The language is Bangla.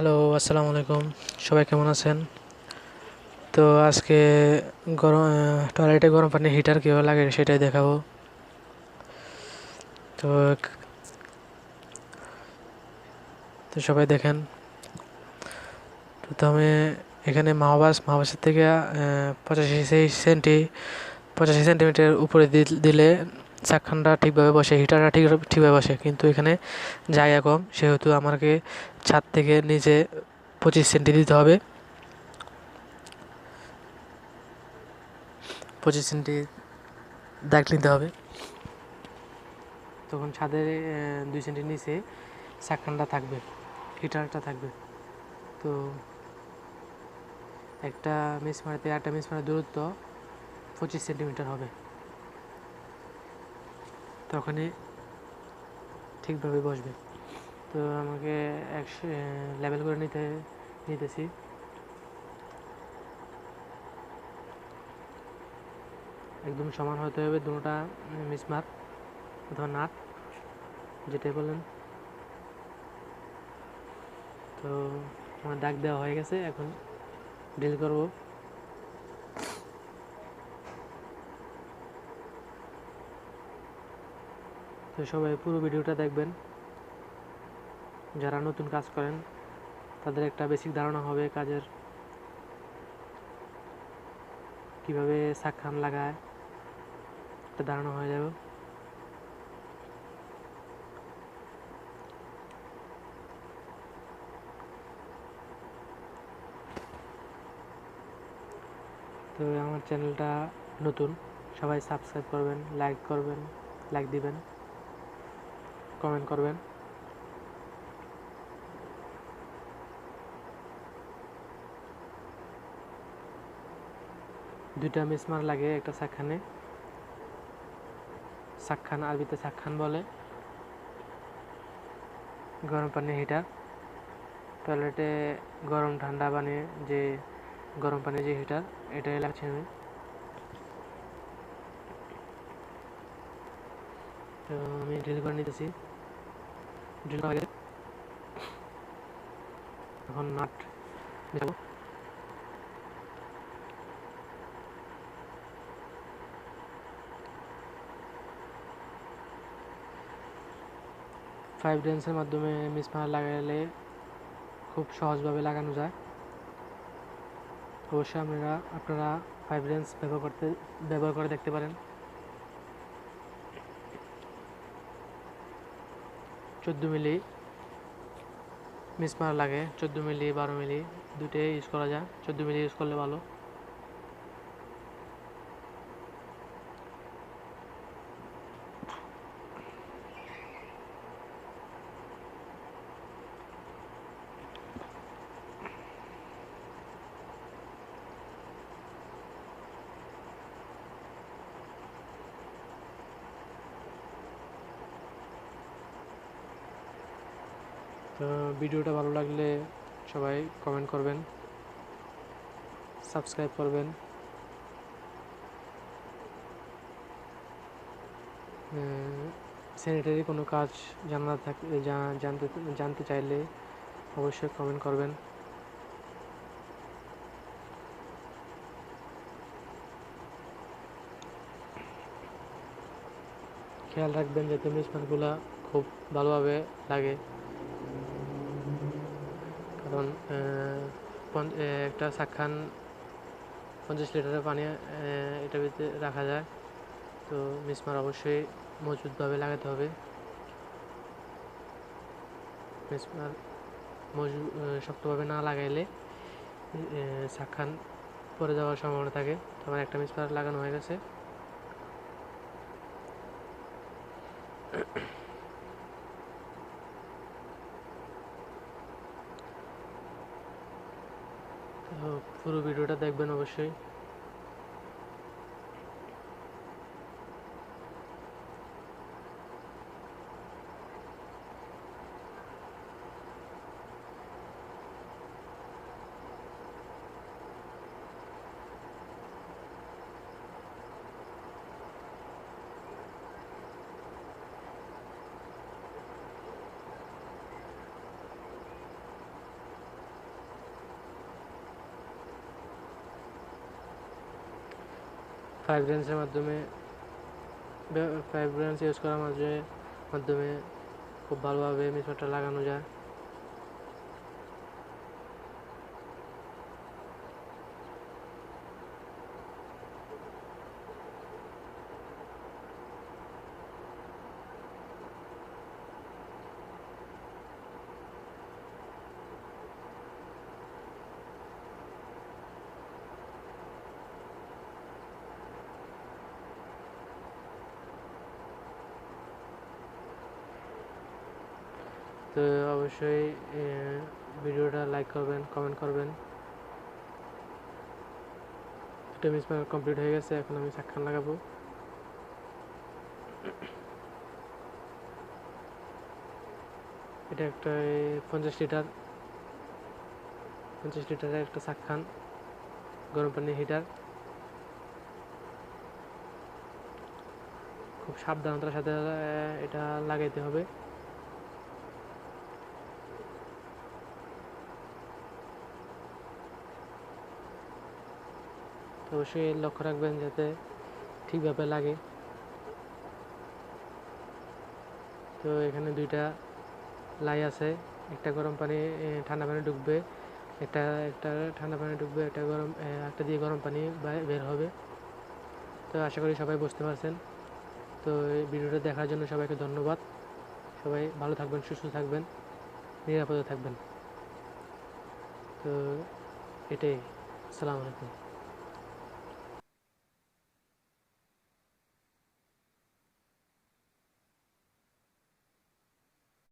হ্যালো, আসসালামু আলাইকুম। সবাই কেমন আছেন? তো আজকে গরম টয়লেটে গরম পানি হিটার কীভাবে লাগে সেটাই দেখাবো। তো তো সবাই দেখেন। প্রথমে এখানে মাহবাসের থেকে 85 সেন্টিমিটার উপরে দিলে চাকখানটা ঠিকভাবে বসে, হিটারটা ঠিকভাবে বসে। কিন্তু এখানে জায়গা কম, সেহেতু আমাকে ছাদ থেকে নিচে 25 সেন্টি দিতে হবে। 25 সেন্টি দাগ নিতে হবে। তখন ছাদের 2 সেন্টি নিচে চাকখানটা থাকবে, হিটারটা থাকবে। তো একটা মিসমারিতে একটা মিসমারের দূরত্ব 25 সেন্টিমিটার হবে। তখনই ঠিকভাবে বসবে। তো আমাকে লেভেল করে নিতেছি। একদম সমান হতে হবে দুটোটা মিসমার অথবা নাট, যেটাই বলেন। তো আমার দাগ দেওয়া হয়ে গেছে, এখন ড্রিল করব। তো সবাই পুরো ভিডিওটা দেখবেন। যারা নতুন কাজ করেন তাদের একটা বেসিক ধারণা হবে কাজের, কিভাবে চাকখান লাগায় একটা ধারণা হয়ে যাবে। তো আমার চ্যানেলটা নতুন, সবাই সাবস্ক্রাইব করবেন, লাইক দিবেন, কমেন্ট করবেন। দুইটা মিসমার লাগে একটা চাকখানে। চাকখান আরবিতে চাকখান বলে। গরম পানি হিটার, টয়লেটে গরম ঠান্ডা পানি যে গরম পানি যে হিটার, এটাই লাগছে আমি। তো আমি ড্রিল করে নিতেছি। ড্রিল করা গেলে এখন নাট দেবো। ফাইভ রেঞ্জের মাধ্যমে মিসমার লাগালে খুব সহজভাবে লাগানো যায়। অবশ্যই আপনারা 5 রেঞ্জ ব্যবহার করে দেখতে পারেন। 14 মিলি মিসমার লাগে, 14 মিলি 12 মিলি দুটোই ইউজ করা যায়। 14 মিলি ইউজ করলে ভালো। তো ভিডিওটা ভালো লাগলে সবাই কমেন্ট করবেন, সাবস্ক্রাইব করবেন। স্যানিটারি কোনো কাজ জানতে চাইলে অবশ্যই কমেন্ট করবেন। খেয়াল রাখবেন যাতে মিসমারগুলো খুব ভালোভাবে লাগে, কারণ একটা চাকখান 50 লিটারের পানি এটার ভিতরে রাখা যায়। তো মিসমার অবশ্যই মজবুতভাবে লাগাতে হবে। মিসমার শক্তভাবে না লাগাইলে চাকখান পরে যাওয়ার সম্ভাবনা থাকে। তো আমার একটা মিসমার লাগানো হয়ে গেছে। তো পুরো ভিডিওটা দেখবেন অবশ্যই। ফ্রাগ্রেন্সের মাধ্যমে ফ্রাগ্রেন্স ইউজ করার মাধ্যমে খুব ভালোভাবে মিসওয়াকটা লাগানো যায়। তো অবশ্যই ভিডিওটা লাইক করবেন, কমেন্ট করবেন। এটা মিসমার্ক কমপ্লিট হয়ে গেছে, এখন আমি চাকখান লাগাবো। এটা একটা 50 লিটারের একটা চাকখান গরম পানির হিটার। খুব সাবধানতার সাথে এটা লাগাইতে হবে। তো অবশ্যই লক্ষ্য রাখবেন যাতে ঠিকভাবে লাগে। তো এখানে দুইটা লাই আছে, একটা গরম পানি ঠান্ডা পানি ঢুকবে, একটা একটা ঠান্ডা পানি ঢুকবে, একটা দিয়ে গরম পানি বের হবে। তো আশা করি সবাই বুঝতে পারছেন। তো এই ভিডিওটা দেখার জন্য সবাইকে ধন্যবাদ। সবাই ভালো থাকবেন, সুস্থ থাকবেন, নিরাপদে থাকবেন। তো এটাই। আসসালামু আলাইকুম।